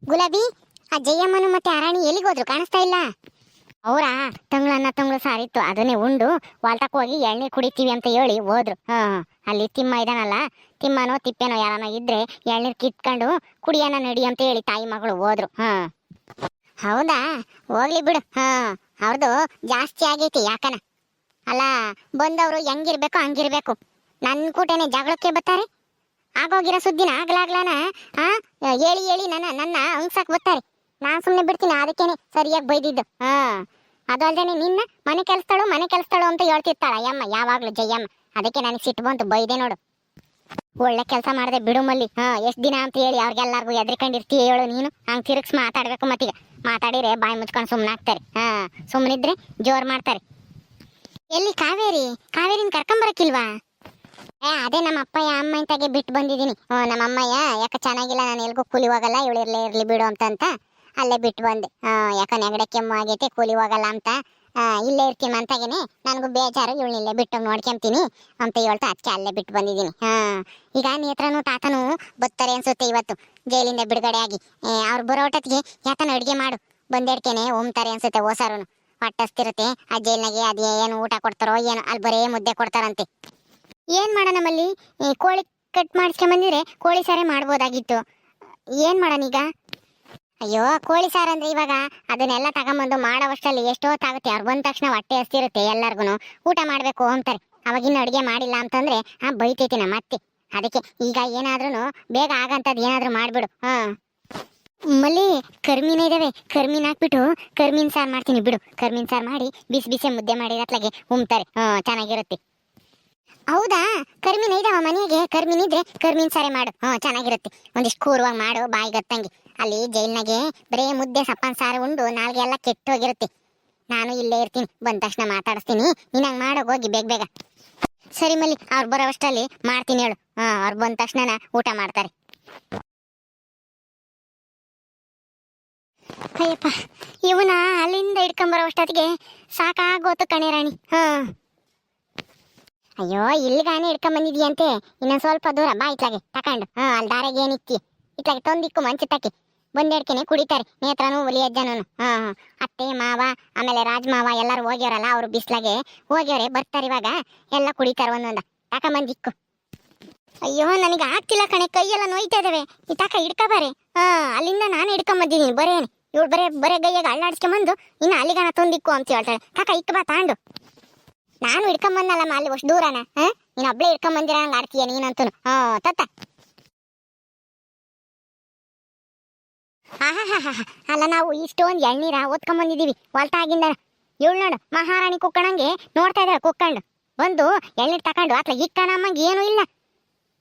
ಗುಲಾಬಿ, ಆ ಜಯಮ್ಮನು ಮತ್ತೆ ಆರಾಣಿ ಎಲ್ಲಿಗೆ ಹೋದ್ರು? ಕಾಣಿಸ್ತಾ ಇಲ್ಲ. ಅವರ ತಂಗ್ಳು ಸಾರಿತ್ತು, ಅದನ್ನೇ ಉಂಡು ವಾಲ್ತಕ್ಕೆ ಹೋಗಿ ಎಳ್ನೀರು ಕುಡಿತೀವಿ ಅಂತ ಹೇಳಿ ಹೋದ್ರು. ಅಲ್ಲಿ ತಿಮ್ಮ ಇದಾನಲ್ಲ, ತಿಮ್ಮನೋ ತಿಪ್ಪೆನೋ ಯಾರನೋ ಇದ್ರೆ ಎಳ್ನೀರು ಕಿತ್ಕೊಂಡು ಕುಡಿಯೋಣ ನಡಿ ಅಂತ ಹೇಳಿ ತಾಯಿ ಮಗಳು ಹೋದ್ರು. ಹೌದಾ, ಹೋಗ್ಲಿ ಬಿಡು. ಅವ್ರದ್ದು ಜಾಸ್ತಿ ಆಗೈತಿ ಯಾಕನ. ಅಲ್ಲ, ಬಂದವರು ಹೆಂಗಿರ್ಬೇಕು ಹಂಗಿರ್ಬೇಕು. ನನ್ನ ಕೂಟನೆ ಜಗಳಕ್ಕೆ ಬರ್ತಾರೆ. ಆಗೋಗಿರೋ ಸುದ್ದಿನ ಆಗ್ಲಾಗ್ಲಾನ ಹೇಳಿ ಹೇಳಿ ನನ್ನ ಅಂಗ್ಸಕ್ ಬರ್ತಾರೆ. ನಾನ್ ಸುಮ್ನೆ ಬಿಡ್ತೀನಿ, ಅದಕ್ಕೇನೆ ಸರಿಯಾಗಿ ಬೈದಿದ್ದು. ಅದಲ್ದೇನೆ ನಿನ್ನ ಮನೆ ಕೆಲ್ಸತಾಳು ಅಂತ ಹೇಳ್ತಿರ್ತಾಳ ಯಮ್ಮ, ಯಾವಾಗ್ಲೂ ಜಯಮ್ಮ. ಅದಕ್ಕೆ ನನಗೆ ಸಿಟ್ಟು ಬಂತು, ಬೈದೆ ನೋಡು. ಒಳ್ಳೆ ಕೆಲಸ ಮಾಡಿದೆ ಬಿಡು ಮಲ್ಲಿ. ಎಷ್ಟ್ ದಿನ ಅಂತ ಹೇಳಿ ಅವ್ರಿಗೆಲ್ಲಾರ್ಗು ಎದ್ರಿಕೊಂಡಿರ್ತೀಯ ಹೇಳು ನೀನು. ಹಂಗ್ ತಿರುಗ್ಸ್ ಮಾತಾಡ್ಬೇಕು. ಮತ್ತೀಗ ಮಾತಾಡಿದ್ರೆ ಬಾಯಿ ಮುಚ್ಕೊಂಡು ಸುಮ್ಮನಾಗ್ತಾರೆ. ಸುಮ್ಮನಿದ್ರೆ ಜೋರ್ ಮಾಡ್ತಾರೆ. ಎಲ್ಲಿ ಕಾವೇರಿನ ಕರ್ಕೊಂಬರಕ್ಕಿಲ್ವಾ? ಅದೇ ನಮ್ಮ ಅಪ್ಪಯ್ಯ ಅಮ್ಮ ಇಂತಾಗೆ ಬಿಟ್ಟು ಬಂದಿದ್ದೀನಿ. ನಮ್ಮ ಅಮ್ಮಯ್ಯ ಯಾಕೆ ಚೆನ್ನಾಗಿಲ್ಲ, ನಾನು ಎಲ್ಗೂ ಕೂಲಿ ಹೋಗಲ್ಲ, ಇವಳು ಇರ್ಲಿ ಬಿಡು ಅಂತ ಅಲ್ಲೇ ಬಿಟ್ಟು ಬಂದೆ. ಯಾಕ ನೆಗಡೆ ಕೆಮ್ಮು ಆಗೈತೆ, ಕೂಲಿ ಹೋಗಲ್ಲ ಅಂತ ಇಲ್ಲೇ ಇರ್ತೀನಿ ಅಂತಾಗೇನೆ ನನಗೂ ಬೇಜಾರು. ಇವಳು ಇಲ್ಲೇ ಬಿಟ್ಟು ನೋಡ್ಕೊಂತೀನಿ ಅಂತ ಹೇಳ್ತಾ ಅದಕ್ಕೆ ಅಲ್ಲೇ ಬಿಟ್ಟು ಬಂದಿದ್ದೀನಿ. ಈಗ ನೇತ್ರನು ತಾತನು ಬರ್ತಾರೆ ಅನ್ಸುತ್ತೆ ಇವತ್ತು, ಜೈಲಿಂದ ಬಿಡುಗಡೆ ಆಗಿ. ಅವ್ರು ಬರೋಟತ್ಗೆ ಯಾತನ ಅಡುಗೆ ಮಾಡು, ಬಂದೇಡ್ಕೇನೆ ಉಮ್ತಾರೆ ಅನ್ಸುತ್ತೆ. ಓಸಾರುನು ಹೊಟ್ಟಸ್ತಿರುತ್ತೆ ಆ ಜೈಲ್ನಾಗೆ. ಅದೇ ಏನು ಊಟ ಕೊಡ್ತಾರೋ ಏನೋ, ಅಲ್ಲಿ ಬರೇ ಮುದ್ದೆ ಕೊಡ್ತಾರಂತೆ. ಏನ್ ಮಾಡೋಣ ನಮ್ಮಲ್ಲಿ? ಕೋಳಿ ಕಟ್ ಮಾಡಿಸ್ಕೊಂಬಂದಿದ್ರೆ ಕೋಳಿ ಸಾರೇ ಮಾಡ್ಬೋದಾಗಿತ್ತು. ಏನ್ ಮಾಡೋಣ ಈಗ? ಅಯ್ಯೋ, ಕೋಳಿ ಸಾರು ಅಂದ್ರೆ ಇವಾಗ ಅದನ್ನೆಲ್ಲ ತಗೊಂಬಂದು ಮಾಡೋವಷ್ಟರಲ್ಲಿ ಎಷ್ಟೊತ್ತಾಗುತ್ತೆ. ಅವ್ರು ಬಂದ ತಕ್ಷಣ ಹೊಟ್ಟೆ ಹಸ್ತಿರುತ್ತೆ, ಎಲ್ಲಾರ್ಗು ಊಟ ಮಾಡ್ಬೇಕು ಅಂತಾರೆ. ಅವಾಗಿನ್ನು ಅಡುಗೆ ಮಾಡಿಲ್ಲ ಅಂತಂದ್ರೆ ಬೈತೈತಿ ನಮ್ಮ ಅತ್ತೆ. ಅದಕ್ಕೆ ಈಗ ಏನಾದ್ರೂ ಬೇಗ ಆಗಂತದ್ ಏನಾದ್ರೂ ಮಾಡ್ಬಿಡು. ಮಲ್ಲಿ ಕರ್ಮೀನ ಇದಾವೆ, ಕರ್ಮೀನ್ ಹಾಕ್ಬಿಟ್ಟು ಕರ್ಮೀನ್ ಸಾರು ಮಾಡ್ತೀನಿ ಬಿಡು. ಕರ್ಮೀನ್ ಸಾರು ಮಾಡಿ ಬಿಸಿ ಬಿಸಿ ಮುದ್ದೆ ಮಾಡಿ ಅತ್ಲಾಗೆ ಉಮ್ತಾರೆ, ಚೆನ್ನಾಗಿರುತ್ತೆ. ಹೌದಾ, ಕರ್ಮೀನ್ ಇದಾವ ಮನೆಗೆ? ಕರ್ಮೀನ್ ಇದ್ರೆ ಕರ್ಮೀನ್ ಸಾರೆ ಮಾಡು, ಚೆನ್ನಾಗಿರುತ್ತೆ. ಒಂದಿಷ್ಟು ಕೂರುವಾಗ ಮಾಡು, ಬಾಯಿ ಗತ್ತಂಗೆ. ಅಲ್ಲಿ ಜೈಲ್ನಾಗೆ ಬರೇ ಮುದ್ದೆ ಸಪ್ಪನ್ ಸಾರು ಉಂಡು ನಾಲ್ಗೆ ಎಲ್ಲ ಕೆಟ್ಟೋಗಿರುತ್ತೆ. ನಾನು ಇಲ್ಲೇ ಇರ್ತೀನಿ, ಬಂದ ತಕ್ಷಣ ಮಾತಾಡಿಸ್ತೀನಿ. ನೀನ್ ಹಂಗೆ ಮಾಡೋಗಿ ಹೋಗಿ ಬೇಗ. ಸರಿ ಮಲ್ಲಿ, ಅವ್ರು ಬರೋವಷ್ಟರಲ್ಲಿ ಮಾಡ್ತೀನಿ ಹೇಳು. ಅವ್ರು ಬಂದ ತಕ್ಷಣ ಊಟ ಮಾಡ್ತಾರೆ. ಅಯ್ಯಪ್ಪ, ಇವನ ಅಲ್ಲಿಂದ ಹಿಡ್ಕೊಂಬರೋವಷ್ಟೊತ್ತಿಗೆ ಸಾಕಾಗೋತು ಕಣೆ ರಾಣಿ. ಅಯ್ಯೋ, ಇಲ್ಲಿಗಾನೆ ಹಿಡ್ಕೊಂಬಂದಿದ್ಯಂತೆ. ಇನ್ನೊಂದು ಸ್ವಲ್ಪ ದೂರ ಬಾ ಇತ್ಲಾಗೆ ತಕೊಂಡು. ಅಲ್ಲಿ ದಾರಿಗೆ ಏನಿತ್ತಿ ಇತ್ಲಾಗೆ ತಂದಿಕ್ಕು ಮಂಚತಕ್ಕೆ ಬಂದೇಡ್ಕೆನೆ ಕುಡಿತಾರೆ. ನೇತ್ರನು ಒಲಿಯಜ್ಜನೂ. ಅತ್ತೆ ಮಾವ ಆಮೇಲೆ ರಾಜ್ ಮಾವ ಎಲ್ಲರೂ ಹೋಗ್ಯಾರಲ್ಲ, ಅವ್ರು ಬಿಸ್ಲಾಗೆ ಹೋಗ್ಯಾರೆ, ಬರ್ತಾರೆ ಇವಾಗ. ಎಲ್ಲ ಕುಡಿತಾರೆ ಒಂದೊಂದ. ತಕೊಂಬಂದಿಕ್ಕು. ಅಯ್ಯೋ, ನನಗೆ ಆಗ್ತಿಲ್ಲ ಕಣೆ, ಕೈಯೆಲ್ಲ ನೋಯ್ತಾ ಇದಾವೆ. ಈ ತಕ ಹಿಡ್ಕೊಬಾರೆ. ಅಲ್ಲಿಂದ ನಾನು ಹಿಡ್ಕೊಂಬಂದಿದ್ದೀನಿ. ಬರೇನು ಇವಳು ಬರೇ ಗೈಯಾಗ ಅಳ್ಳಾಡ್ಸ್ಕೊಂಬಂದು ಇನ್ನು ಅಲ್ಲಿಗಾನ ತಂದಿಕ್ಕು ಅಂತ ಹೇಳ್ತಾಳೆ. ತಕ ಇಕ್ಕ ಬಾ ತಾಂಡು. ನಾನು ಹಿಡ್ಕೊಂಬಂದಲ್ಲಮ್ಮ ಅಲ್ಲಿ ಅಷ್ಟು ದೂರನ. ನೀನು ಒಬ್ಳೆ ಹಿಡ್ಕೊಂಬಂದಿರ ಹಂಗೆ ಆಡ್ತೀಯ ನೀನಂತೂ. ತತ್ತ. ಅಲ್ಲ, ನಾವು ಇಷ್ಟೊಂದು ಎಳ್ನೀರ ಓದ್ಕೊಂಬಂದಿದ್ದೀವಿ ಹೊಲ್ತಾಗಿಂದ. ಇವಳು ನೋಡು ಮಹಾರಾಣಿ ಕುಕ್ಕಣಂಗೆ ನೋಡ್ತಾ ಇದ್ದಾಳೆ. ಕುಕ್ಕಂಡು ಬಂದು ಎಳ್ನೀರು ತಕೊಂಡು ಅತ್ಲ ಇಕ್ಕನಮ್ಮಂಗೆ ಏನೂ ಇಲ್ಲ.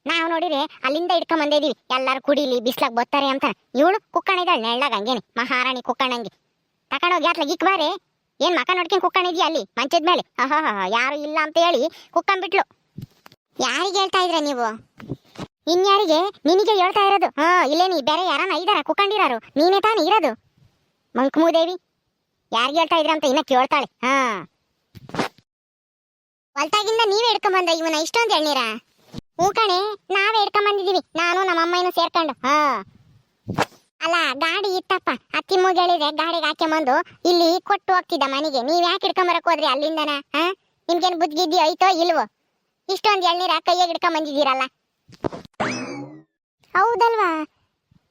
ನಾವು ನೋಡಿದ್ರೆ ಅಲ್ಲಿಂದ ಹಿಡ್ಕೊಂಬಂದಿದ್ದೀವಿ, ಎಲ್ಲರೂ ಕುಡೀಲಿ ಬಿಸ್ಲಾಗ ಬರ್ತಾರೆ ಅಂತ. ಇವಳು ಕುಕ್ಕಣ ಇದ್ದಾಳೆ ನೆಳ್ಳಾಗ ಹಂಗೇನೆ, ಮಹಾರಾಣಿ ಕುಕ್ಕಣಂಗೆ. ತಕೊಂಡೋಗಿ ಅತ್ಲ ಇಕ್ ಬಾರೆ. ಏನ್ ಮಕ ನೋಡ್ಕೊಂಡು ಕುಕ್ಕಣಿದ್ಯಾ ಅಲ್ಲಿ ಮಂಚದ ಮೇಲೆ? ಯಾರು ಇಲ್ಲ ಅಂತ ಹೇಳಿ ಕುಕ್ಕಂಬಿಟ್ಲು. ಯಾರಿಗೆ ಹೇಳ್ತಾ ಇದ್ರ ನೀವು? ಇನ್ಯಾರಿಗೆ? ನಿನಗೆ ಹೇಳ್ತಾ ಇರೋದು. ಇಲ್ಲೇನಿ ಬೇರೆ ಯಾರನ್ನ ಇದಾರ ಕುಕ್ಕಂಡಿರಾರು? ನೀನೇ ತಾನೇ ಇರೋದು ಮಂಕಮೂದೇವಿ. ಯಾರಿಗೆ ಹೇಳ್ತಾ ಇದ್ರ ಅಂತ ಇನ್ನ ಕೇಳ್ತಾಳೆ. ಹೊಲ್ತಾಗಿಂದ ನೀವೇ ಹಿಡ್ಕೊಂಬಂದ ಇವನ ಇಷ್ಟೊಂದು ಎಳ್ನೀರ? ಹ್ಞೂ ಕಣೆ, ನಾವೇ ಹಿಡ್ಕೊಂಬಂದಿದೀವಿ, ನಾನು ನಮ್ಮ ಅಮ್ಮನೂ ಸೇರ್ಕೊಂಡು. ಅಲ್ಲ, ಗಾಡಿ ಇತ್ತಪ್ಪ, ಅತ್ತಿ ಹೇಳಿದ್ರೆ ಗಾಡಿಗೆ ಹಾಕ್ಯಂಬಂದು ಇಲ್ಲಿ ಕೊಟ್ಟು ಹೋಗ್ತಿದ್ದ ಮನೆಗೆ. ನೀವ್ ಯಾಕೆ ಹಿಡ್ಕೊಂಬರಕ್ ಹೋದ್ರಿ ಅಲ್ಲಿಂದನ? ನಿಮ್ಗೇನು ಬುದ್ಧಿಗಿದ್ದಿ ಐತೋ ಇಲ್ವೋ? ಇಷ್ಟೊಂದು ಎಳ್ನೀರ ಕೈಯಾಗ ಹಿಡ್ಕೊಂಬಂದಿದ್ದೀರಲ್ಲ. ಹೌದಲ್ವಾ?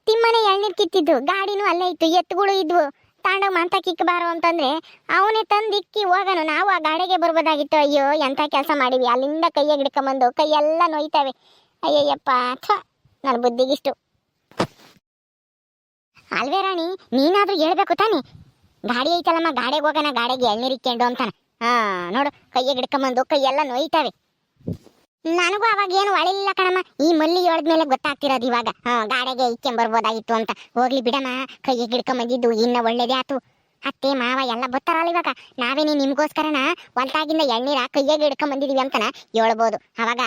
ತಿಮ್ಮನೆ ಎಳ್ನೀರ್ ಕಿತ್ತಿದ್ದು, ಗಾಡಿನೂ ಅಲ್ಲೇ ಇತ್ತು, ಎತ್ತುಗಳು ಇದ್ವು. ತಾಂಡೋಗ್ ಮಂತ ಕಿಕ್ಕಬಾರೋ ಅಂತಂದ್ರೆ ಅವನೇ ತಂದಿಕ್ಕಿ ಹೋಗನು, ನಾವು ಆ ಗಾಡಿಗೆ ಬರ್ಬೋದಾಗಿತ್ತು. ಅಯ್ಯೋ, ಎಂತ ಕೆಲಸ ಮಾಡಿವಿ. ಅಲ್ಲಿಂದ ಕೈಯಾಗ ಹಿಡ್ಕೊಂಬಂದು ಕೈಯೆಲ್ಲ ನೋಯ್ತಾವೆ. ಅಯ್ಯಯ್ಯಪ್ಪ, ನನ್ನ ಬುದ್ಧಿಗಿಷ್ಟು. ಅಲ್ವೇ ರಾಣಿ, ನೀನಾದ್ರೂ ಹೇಳ್ಬೇಕು ತಾನೆ. ಗಾಡಿ ಐತಲ್ಲಮ್ಮ, ಗಾಡಿಗೆ ಹೋಗೋಣ, ಗಾಡಿಗೆ ಎಳ್ನೀರು ಇಕ್ಕೊಂಡು ಅಂತಾನ. ನೋಡು ಕೈಯಾಗ ಹಿಡ್ಕೊಂಬಂದು ಕೈಯೆಲ್ಲ ನೋಯ್ತಾವೆ. ನನಗೂ ಅವಾಗ ಏನು ಒಳಿಲ್ಲ ಕಣಮ್ಮ. ಈ ಮಲ್ಲಿ ಹೇಳಿದ್ಮೇಲೆ ಗೊತ್ತಾಗ್ತಿರೋದು ಇವಾಗ. ಗಾಡಿಗೆ ಇಕ್ಕೊಂಬರ್ಬೋದಾಗಿತ್ತು ಅಂತ. ಹೋಗ್ಲಿ ಬಿಡಮ್ಮ, ಕೈಯಾಗ ಹಿಡ್ಕೊಂಬಂದಿದ್ದು ಇನ್ನ ಒಳ್ಳೇದೇ ಆತು. ಅತ್ತೆ ಮಾವ ಎಲ್ಲ ಬರ್ತಾರಲ್ಲ ಇವಾಗ. ನಾವೇನೇ ನಿಮ್ಗೋಸ್ಕರನ ಹೊಲ್ತಾಗಿಂದ ಎಳ್ನೀರ ಕೈಯಾಗ ಹಿಡ್ಕೊಂಬಂದಿದೀವಿ ಅಂತನ ಹೇಳ್ಬೋದು. ಅವಾಗ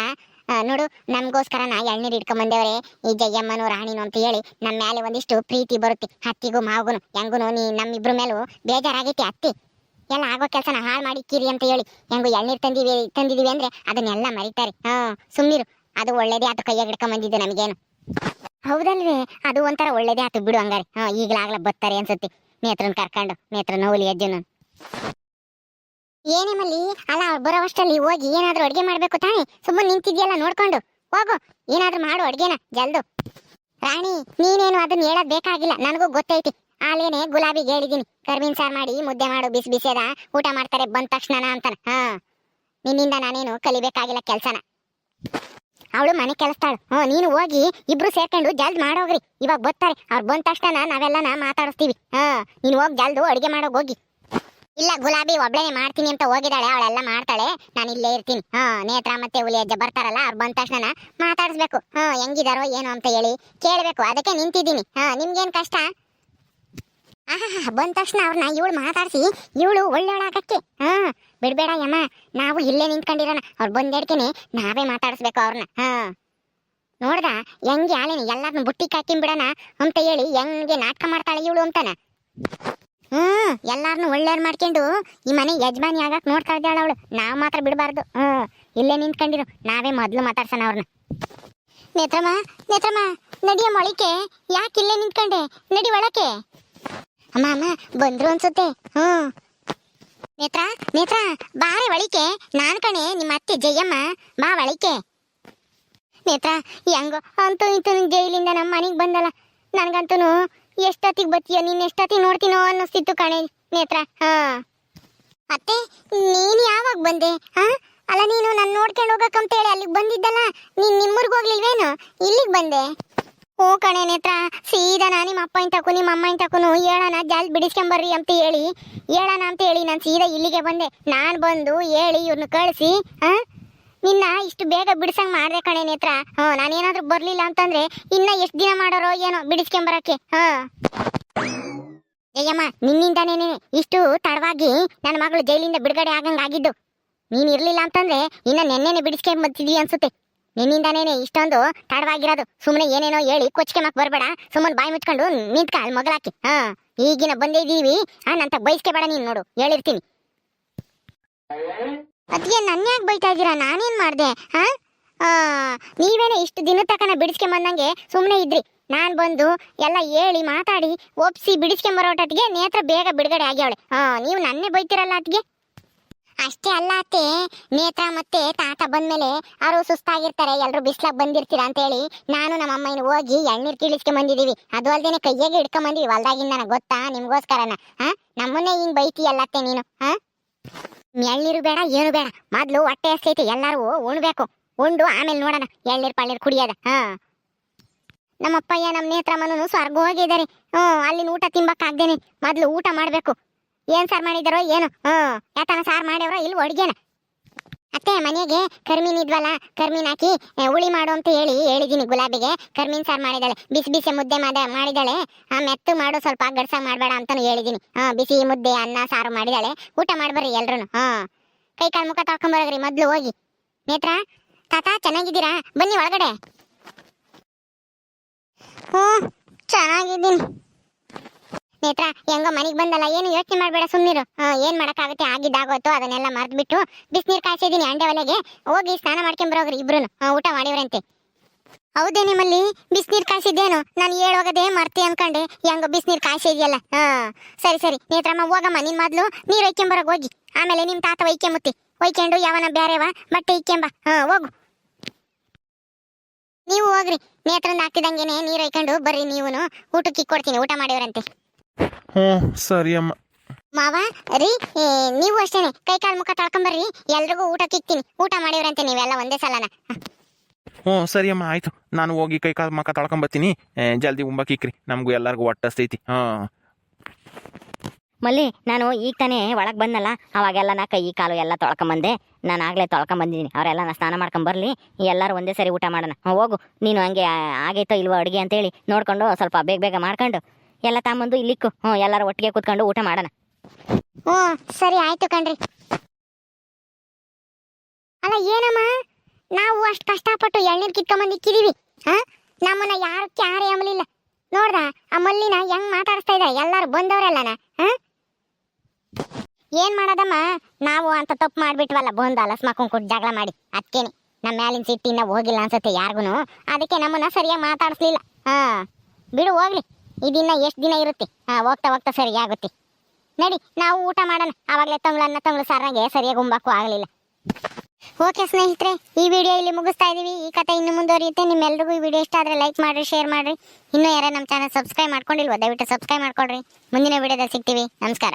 ನೋಡು, ನಮಗೋಸ್ಕರನ ಎಳ್ನೀರು ಹಿಡ್ಕೊಂಬಂದೇವ್ರೆ ಈ ಜಯಮ್ಮನು ರಾಣಿನು ಅಂತ ಹೇಳಿ ನಮ್ಮ ಮೇಲೆ ಒಂದಿಷ್ಟು ಪ್ರೀತಿ ಬರುತ್ತೆ. ಅತ್ತಿಗೂ ಮಾವಗುನು ಹೆಂಗುನು ನಮ್ಮಿಬ್ರ ಮೇಲೂ ಬೇಜಾರಾಗೈತಿ. ಅತ್ತಿ ಎಲ್ಲ ಆಗೋ ಕೆಲಸನ ಹಾಳು ಮಾಡಿಕ್ಕಿರಿ ಅಂತ ಹೇಳಿ ಹೆಂಗು ಎಳ್ನೀರು ತಂದಿದೀವಿ ಅಂದ್ರೆ ಅದನ್ನೆಲ್ಲ ಮರಿತಾರೆ. ಸುಮ್ಮನಿರು, ಅದು ಒಳ್ಳೇದೇ ಆತು ಕೈಯಾಗ ಹಿಡ್ಕೊಂಬಂದಿದ್ದು ನಮಗೇನು. ಹೌದಲ್ವೇ, ಅದು ಒಂಥರ ಒಳ್ಳೇದೇ ಆತು ಬಿಡು ಹಂಗಾರೆ. ಈಗಲಾಗ್ಲ ಬರ್ತಾರೆ ಅನ್ಸುತ್ತೆ ನೇತ್ರನ್ ಕರ್ಕೊಂಡು, ನೇತ್ರ ನೋಲಿ ಅಜ್ಜನ. ಏನೇ ಮಲ್ಲಿ, ಅಲ್ಲ ಅವ್ರು ಬರೋವಷ್ಟಲ್ಲಿ ಹೋಗಿ ಏನಾದ್ರೂ ಅಡ್ಗೆ ಮಾಡ್ಬೇಕು ತಾನೇ, ಸುಮ್ಮನೆ ನಿಂತಿದ್ಯಲ್ಲ ನೋಡ್ಕೊಂಡು ಹೋಗು, ಏನಾದ್ರೂ ಮಾಡು ಅಡ್ಗೆನ ಜಲ್ದು. ರಾಣಿ, ನೀನೇನು ಅದನ್ನ ಹೇಳೋದ್ ಬೇಕಾಗಿಲ್ಲ, ನನಗೂ ಗೊತ್ತೈತಿ. ಆಲೇನೆ ಗುಲಾಬಿಗೆ ಹೇಳಿದೀನಿ, ಕರ್ಮೀನ್ ಸಾರ್ ಮಾಡಿ ಮುದ್ದೆ ಮಾಡು, ಬಿಸಿ ಬಿಸಿ ಅದ ಊಟ ಮಾಡ್ತಾರೆ ಬಂದ ತಕ್ಷಣ ಅಂತಾನೆ. ನಿನ್ನಿಂದ ನಾನೇನು ಕಲಿಬೇಕಾಗಿಲ್ಲ ಕೆಲ್ಸನ. ಅವಳು ಮನೆ ಕೆಲಸ್ತಾಳು. ನೀನು ಹೋಗಿ ಇಬ್ರು ಸೇರ್ಕೊಂಡು ಜಲ್ದ್ ಮಾಡೋಗ್ರಿ, ಇವಾಗ ಬರ್ತಾರೆ. ಅವ್ರು ಬಂದ ತಕ್ಷಣ ನಾವೆಲ್ಲನ ಮಾತಾಡಿಸ್ತೀವಿ. ನೀನು ಹೋಗಿ ಜಲ್ದು ಅಡ್ಗೆ ಮಾಡೋಗ್ ಹೋಗಿ. ಇಲ್ಲ, ಗುಲಾಬಿ ಒಬ್ಳೇನೆ ಮಾಡ್ತೀನಿ ಅಂತ ಹೋಗಿದ್ದಾಳೆ, ಅವಳೆಲ್ಲ ಮಾಡ್ತಾಳೆ, ನಾನು ಇಲ್ಲೇ ಇರ್ತೀನಿ. ನೇತ್ರ ಮತ್ತೆ ಹುಲಿ ಅಜ್ಜ ಬರ್ತಾರಲ್ಲ, ಅವ್ರು ಬಂದ ತಕ್ಷಣ ಮಾತಾಡಿಸ್ಬೇಕು. ಹೆಂಗಿದಾರೋ ಏನು ಅಂತ ಹೇಳಿ ಕೇಳ್ಬೇಕು, ಅದಕ್ಕೆ ನಿಂತಿದ್ದೀನಿ. ನಿಮ್ಗೇನ್ ಕಷ್ಟ? ಬಂದ ತಕ್ಷಣ ಅವ್ರನ್ನ ಇವಳು ಮಾತಾಡ್ಸಿ ಇವಳು ಒಳ್ಳೆಯೊಳಾಗಕ್ಕೆ. ಬಿಡ್ಬೇಡ ಯಮ್ಮ, ನಾವು ಇಲ್ಲೇ ನಿಂತ್ಕೊಂಡಿರೋಣ, ಅವ್ರು ಬಂದೇಡ್ಕೆನೆ ನಾವೇ ಮಾತಾಡಿಸ್ಬೇಕು ಅವ್ರನ್ನ. ನೋಡ್ದ ಹೆಂಗೆ ಆಲೇನಿ ಎಲ್ಲಾರನ್ನ ಬುಟ್ಟಿಗೆ ಹಾಕಿಂಬಿಡೋಣ ಅಂತ ಹೇಳಿ ಹೆಂಗೆ ನಾಟಕ ಮಾಡ್ತಾಳೆ ಇವಳು ಅಂತಾನ. ಎಲ್ಲಾರನ್ನು ಒಳ್ಳೆಯವ್ರು ಮಾಡ್ಕೊಂಡು ಈ ಮನೆ ಯಜಮಾನಿ ಆಗಕ್ ನೋಡ್ತಾ ಇದ್ದಾಳ ಅವಳು. ನಾವು ಮಾತ್ರ ಬಿಡಬಾರ್ದು. ಇಲ್ಲೇ ನಿಂತ್ಕೊಂಡಿರು, ನಾವೇ ಮೊದ್ಲು ಮಾತಾಡ್ಸೋಣ ಅವ್ರನ್ನ. ನೇತ್ರಮ್ಮ, ನೇತ್ರಮ್ಮ, ನಡಿಯ ಮೊಳಿಕೆ, ಯಾಕೆ ಇಲ್ಲೇ ನಿಂತ್ಕೊಂಡೆ, ನಡಿ ಒಳಕ್ಕೆ. ಅಮ್ಮ ಅಮ್ಮ ಬಂದ್ರು ಅನ್ಸುತ್ತೆ. ನೇತ್ರ, ನೇತ್ರ ಬಾರೆ ಒಳಿಕೆ, ನಾನ್ ಕಣೆ ನಿಮ್ಮ ಅತ್ತೆ ಜಯಮ್ಮ, ಬಾ ಒಳಿಕೆ. ನೇತ್ರ, ಹೆಂಗೋ ಅಂತೂ ಇಂತೂ ಜೈಲಿಂದ ನಮ್ಮ ಮನೆಗೆ ಬಂದಲ್ಲ, ನನ್ಗಂತೂ ಎಷ್ಟೊತ್ತಿಗೆ ಬತ್ತೀಯೋ, ನೀನ್ ಎಷ್ಟೊತ್ತಿಗೆ ನೋಡ್ತೀನೋ ಅನ್ನಿಸ್ತಿತ್ತು ಕಣೆ ನೇತ್ರ. ಅತ್ತೆ, ನೀನ್ ಯಾವಾಗ ಬಂದೆ? ಅಲ್ಲ, ನೀನು ನಾನು ನೋಡ್ಕೊಂಡು ಹೋಗಕ್ಕಂತ ಹೇಳಿ ಅಲ್ಲಿಗೆ ಬಂದಿದ್ದಲ್ಲ, ನೀನ್ ನಿಮ್ಮೂರ್ಗೆ ಹೋಗ್ಲಿಲ್ವೇನು, ಇಲ್ಲಿಗೆ ಬಂದೆ? ಹ್ಞೂ ಕಣೆ ನೇತ್ರ, ಸೀದಾ ನಾನು ನಿಮ್ಮ ಅಪ್ಪ ಇಂತಕು ನಿಮ್ಮ ಅಮ್ಮ ಇಂತಕು ಹೇಳೋಣ ಜಲ್ದಿ ಬಿಡಿಸ್ಕೊಂಬರ್ರಿ ಅಂತ ಹೇಳಿ ನಾನು ಸೀದಾ ಇಲ್ಲಿಗೆ ಬಂದೆ. ನಾನು ಬಂದು ಹೇಳಿ ಇವ್ರನ್ನ ಕಳಿಸಿ ನಿನ್ನ ಇಷ್ಟು ಬೇಗ ಬಿಡಿಸಂಗ್ ಮಾಡ್ದೆ ಕಣೆ ನೇತ್ರ. ನಾನೇನಾದ್ರೂ ಬರ್ಲಿಲ್ಲ ಅಂತಂದ್ರೆ ಇನ್ನ ಎಷ್ಟು ದಿನ ಮಾಡೋರೋ ಏನೋ ಬಿಡಿಸ್ಕೊಂಬರಕ್ಕೆ. ಜಯಮ್ಮ, ನಿನ್ನಿಂದಾನೇನೆ ಇಷ್ಟು ತಡವಾಗಿ ನನ್ನ ಮಗಳು ಜೈಲಿಂದ ಬಿಡುಗಡೆ ಆಗಂಗ್ ಆಗಿದ್ದು. ನೀನ್ ಇರ್ಲಿಲ್ಲ ಅಂತಂದ್ರೆ ಇನ್ನ ನೆನ್ನೆನೆ ಬಿಡಿಸ್ಕೊಂಬರ್ತಿದ್ವಿ ಅನ್ಸುತ್ತೆ. ನಿನ್ನಿಂದಾನೇನೆ ಇಷ್ಟೊಂದು ತಡವಾಗಿರೋದು. ಸುಮ್ಮನೆ ಏನೇನೋ ಹೇಳಿ ಕೊಚ್ಕೆಮಕ್ ಬರ್ಬೇಡ, ಸುಮ್ಮನೆ ಬಾಯಿ ಮುಚ್ಕೊಂಡು ನಿಂತ್ಕ ಅಲ್ಲಿ ಮಗಳಾಕಿ. ಈಗಿನ ಬಂದೇ ಇದೀವಿ ನಂತ ಬೈಸ್ಕೆ ಬೇಡ ನೀನ್, ನೋಡು ಹೇಳಿರ್ತೀನಿ. ಅದ್ಗೆ ನನ್ನ ಯಾಕೆ ಬೈತಾ ಇದ್ದೀರಾ, ನಾನೇನ್ ಮಾಡ್ದೆ? ನೀವೇನೆ ಇಷ್ಟು ದಿನ ತಕನ ಬಿಡಿಸ್ಕೊಂಬಂದಂಗೆ ಸುಮ್ಮನೆ ಇದ್ರಿ. ನಾನ್ ಬಂದು ಎಲ್ಲ ಹೇಳಿ ಮಾತಾಡಿ ಒಪ್ಸಿ ಬಿಡಿಸ್ಕೊಂಬರೋಟತ್ತಿಗೆ ನೇತ್ರ ಬೇಗ ಬಿಡುಗಡೆ ಆಗ್ಯಾವಳೆ. ನೀವು ನನ್ನೇ ಬೈತಿರಲ್ಲ ಅದ್ಗೆ. ಅಷ್ಟೇ ಅಲ್ಲ ಅತ್ತೆ, ನೇತ್ರ ಮತ್ತೆ ತಾತ ಬಂದ್ಮೇಲೆ ಅವರು ಸುಸ್ತಾಗಿರ್ತಾರೆ, ಎಲ್ರು ಬಿಸ್ಲಾಗ್ ಬಂದಿರ್ತೀರ ಅಂತ ಹೇಳಿ ನಾನು ನಮ್ಮ ಅಮ್ಮನ ಹೋಗಿ ಎಳ್ನೀರ್ ಕೀಳಿಸ್ಕೊಂಡ್ ಬಂದಿದೀವಿ. ಅದು ಅಲ್ದೇನೆ ಕೈಯಾಗೆ ಹಿಡ್ಕೊಂಡ್ ಬಂದಿವಿ ಹೊಲ್ದಾಗಿಂದ, ಗೊತ್ತಾ ನಿಮ್ಗೋಸ್ಕರನ. ನಮ್ಮನ್ನೇ ಹಿಂಗ್ ಬೈತೀಯಲ್ಲತ್ತೆ ನೀನು. ಎಳ್ನೀರು ಬೇಡ ಏನು ಬೇಡ, ಮೊದ್ಲು ಹೊಟ್ಟೆ ಹಸ್ಕೈತೆ, ಎಲ್ಲಾರು ಉಣ್ಬೇಕು, ಉಂಡು ಆಮೇಲೆ ನೋಡೋಣ ಎಳ್ನೀರ್ ಪಳ್ನೀರ್ ಕುಡಿಯೋದ. ನಮ್ಮಪ್ಪಯ್ಯ ನಮ್ಮ ನೇತ್ರಮ್ಮನೂ ಸ್ವರ್ಗ ಹೋಗಿದ್ದಾರೆ. ಅಲ್ಲಿನ ಊಟ ತಿಂಬಕ್ಕಾಗ್ದೇನೆ ಮೊದ್ಲು ಊಟ ಮಾಡ್ಬೇಕು. ಏನ್ ಸಾರ್ ಮಾಡಿದಾರೋ ಏನು, ಯಾತನ ಸಾರ್ ಮಾಡ್ಯವ್ರೋ ಇಲ್ವೋ ಅಡ್ಗೆನ. ಅತ್ತೆ, ಮನೆಗೆ ಕರ್ಮೀನ್ ಇದ್ವಲ್ಲ, ಕರ್ಮೀನ್ ಹಾಕಿ ಹುಳಿ ಮಾಡು ಅಂತ ಹೇಳಿದೀನಿ ಗುಲಾಬಿಗೆ. ಕರ್ಮೀನ್ ಸಾರ್ ಮಾಡಿದಾಳೆ, ಬಿಸಿ ಬಿಸಿ ಮುದ್ದೆ ಮಾಡಿದಾಳೆ. ಮೆತ್ತು ಮಾಡು, ಸ್ವಲ್ಪ ಗಡ್ಸ ಮಾಡ್ಬೇಡ ಅಂತಾನು ಹೇಳಿದೀನಿ. ಬಿಸಿ ಮುದ್ದೆ ಅನ್ನ ಸಾರು ಮಾಡಿದಾಳೆ, ಊಟ ಮಾಡ್ಬರ್ರಿ ಎಲ್ರು. ಕೈ ಕಾಲು ಮುಖ ತೊಳ್ಕೊಂಬರ್ರಿ ಮೊದ್ಲು ಹೋಗಿ. ನೇತ್ರ ತಾತ ಚೆನ್ನಾಗಿದ್ದೀರಾ, ಬನ್ನಿ ಒಳಗಡೆ. ಚೆನ್ನಾಗಿದ್ದೀನಿ ನೇತ್ರ. ಹೆಂಗೋ ಮನೆಗೆ ಬಂದಲ್ಲ, ಏನು ಯೋಚನೆ ಮಾಡ್ಬೇಡ, ಸುಮ್ಮನಿರು. ಏನ್ ಮಾಡಕ್ಕಾಗತ್ತೆ, ಆಗಿದ್ದಾಗೋಯ್ತು, ಅದನ್ನೆಲ್ಲ ಮರ್ದ್ಬಿಟ್ಟು ಬಿಸಿನೀರು ಕಾಯಿಸಿದೀನಿ ಅಂಡೆ ಒಲೆಗೆ, ಹೋಗಿ ಸ್ನಾನ ಮಾಡ್ಕೊಂಬರೋಗ್ರಿ ಇಬ್ರು. ಊಟ ಮಾಡಿವ್ರಂತೆ. ಹೌದೇ ನಿಮ್ಮಲ್ಲಿ ಬಿಸಿನೀರು ಕಾಯಿಸಿದ್ದೇನು, ನಾನು ಹೇಳೋಗದೆ ಮರ್ತಿ ಅನ್ಕೊಂಡೆ. ಹೆಂಗೋ ಬಿಸಿನೀರು ಕಾಯಿಸಿದ್ಯಲ್ಲ. ಸರಿ ಸರಿ ನೇತ್ರಮ್ಮ, ಹೋಗಮ್ಮ ನಿನ್ ಮೊದ್ಲು ನೀರು ಒಯ್ಕೊಂಬರೋಗ್ ಹೋಗಿ, ಆಮೇಲೆ ನಿಮ್ ತಾತ ಒಯ್ಕೊಂಬುತ್ತಿ, ಒಯ್ಕೊಂಡು ಯಾವನ ಬ್ಯಾರೆವ ಬಟ್ಟೆ ಇಕ್ಕೆಂಬ. ಹೋಗು, ನೀವು ಹೋಗ್ರಿ. ನೇತ್ರನ್ನ ಹಾಕ್ತಿದಂಗೆನೆ ನೀರು ಒಯ್ಕೊಂಡು ಬರ್ರಿ. ನೀವುನು ಊಟಕ್ಕೆ ಕೊಡ್ತೀನಿ, ಊಟ ಮಾಡಿವ್ರಂತೆ. ಸರಿ ಅಮ್ಮ. ಮಾವ ರೀ, ನೀವು ಅಷ್ಟೇನೆ ಕೈ ಕಾಲು ಮುಖ ತೊಳ್ಕೊಂಬರ್ರಿ, ಎಲ್ರಿಗೂ ಊಟಕ್ಕೆ ಇಕ್ತೀನಿ, ಊಟ ಮಾಡಿವ್ರಂತೆ ನೀವೆಲ್ಲ ಒಂದೇ ಸಲನ. ಸರಿ ಅಮ್ಮ, ಆಯ್ತು. ನಾನು ಹೋಗಿ ಕೈ ಕಾಲು ಮುಖ ತೊಳ್ಕೊಂಬರ್ತೀನಿ, ಜಲ್ದಿ ಉಂಬಕ್ಕಿಕ್ರಿ, ನಮಗೂ ಎಲ್ಲರಿಗೂ ಹೊಟ್ಟಸ್ತೈತಿ. ಮಲ್ಲಿ, ನಾನು ಈಗ ತಾನೇ ಒಳಗೆ ಬಂದಲ್ಲ, ಅವಾಗೆಲ್ಲ ನಾ ಕೈ ಕಾಲು ಎಲ್ಲ ತೊಳ್ಕೊಂಬಂದೆ. ನಾನು ಆಗಲೇ ತೊಳ್ಕೊಂಬಂದಿದ್ದೀನಿ. ಅವರೆಲ್ಲ ನಾ ಸ್ನಾನ ಮಾಡ್ಕೊಂಬರ್ಲಿ, ಎಲ್ಲರೂ ಒಂದೇ ಸರಿ ಊಟ ಮಾಡೋಣ. ಹೋಗು ನೀನು, ಹಂಗೆ ಆಗೈತೋ ಇಲ್ವೋ ಅಡುಗೆ ಅಂತೇಳಿ ನೋಡ್ಕೊಂಡು ಸ್ವಲ್ಪ ಬೇಗ ಬೇಗ ಮಾಡ್ಕೊಂಡು ಎಲ್ಲ ತಾಂಬಂದು ಇಲ್ಲಿಕ್ಕು. ಎಲ್ಲರೂ ಒಟ್ಟಿಗೆ ಕೂತ್ಕೊಂಡು ಊಟ ಮಾಡೋಣ. ಸರಿ ಆಯ್ತು ಕಣ್ರಿ. ಅಲ್ಲ ಏನಮ್ಮ, ನಾವು ಅಷ್ಟು ಕಷ್ಟಪಟ್ಟು ಎಳ್ನೀರು ಕಿತ್ಕೊಂಬಂದು ಇಕ್ಕಿದೀವಿ, ನಮ್ಮನ್ನ ಯಾರೇ ಅಮಲಿಲ್ಲ. ನೋಡ್ದ ಆ ಮಲ್ಲಿನ ಹೆಂಗ್ ಮಾತಾಡಿಸ್ತಾ ಇದ್ದಾರೆ, ಎಲ್ಲರೂ ಬಂದವರೆಲ್ಲನ. ಏನ್ ಮಾಡೋದಮ್ಮ, ನಾವು ಅಂತ ತಪ್ಪು ಮಾಡ್ಬಿಟ್ವಲ್ಲ, ಬಂದು ಅಲಸ್ಮಾಕೊಂಡ್ ಕೊಟ್ಟು ಜಗಳ ಮಾಡಿ. ಅದಕ್ಕೇನೆ ನಮ್ಮ ಮ್ಯಾಲಿನ ಸಿಟ್ಟಿನ ಹೋಗಿಲ್ಲ ಅನ್ಸುತ್ತೆ ಯಾರಿಗೂ, ಅದಕ್ಕೆ ನಮ್ಮನ್ನ ಸರಿಯಾಗಿ ಮಾತಾಡಿಸ್ಲಿಲ್ಲ. ಹಾ ಬಿಡು ಹೋಗ್ಲಿ ಇದಿನ್ನ ಎಷ್ಟು ದಿನ ಇರುತ್ತೆ ಹೋಗ್ತಾ ಹೋಗ್ತಾ ಸರಿ ಆಗುತ್ತೆ. ನಡಿ ನಾವು ಊಟ ಮಾಡೋಣ. ಆವಾಗಲೇ ತಂಗಳು ಸಾರಾಗೆ ಸರಿಯಾಗಿ ಉಂಬಕ್ಕೂ ಆಗಲಿಲ್ಲ. ಓಕೆ ಸ್ನೇಹಿತರೆ, ಈ ವಿಡಿಯೋ ಇಲ್ಲಿ ಮುಗಿಸ್ತಾ ಇದೀವಿ. ಈ ಕಥೆ ಇನ್ನು ಮುಂದುವರಿಯುತ್ತೆ. ನಿಮ್ಮೆಲ್ರಿಗೂ ಈ ವಿಡಿಯೋ ಇಷ್ಟ ಆದರೆ ಲೈಕ್ ಮಾಡಿರಿ, ಶೇರ್ ಮಾಡಿರಿ. ಇನ್ನೂ ಯಾರೇ ನಮ್ಮ ಚಾನಲ್ ಸಬ್ಸ್ಕ್ರೈಬ್ ಮಾಡ್ಕೊಂಡಿಲ್ವೋ ದಯವಿಟ್ಟು ಸಬ್ಸ್ಕ್ರೈಬ್ ಮಾಡ್ಕೊಳ್ರಿ. ಮುಂದಿನ ವಿಡಿಯೋದಲ್ಲಿ ಸಿಗ್ತೀವಿ. ನಮಸ್ಕಾರ.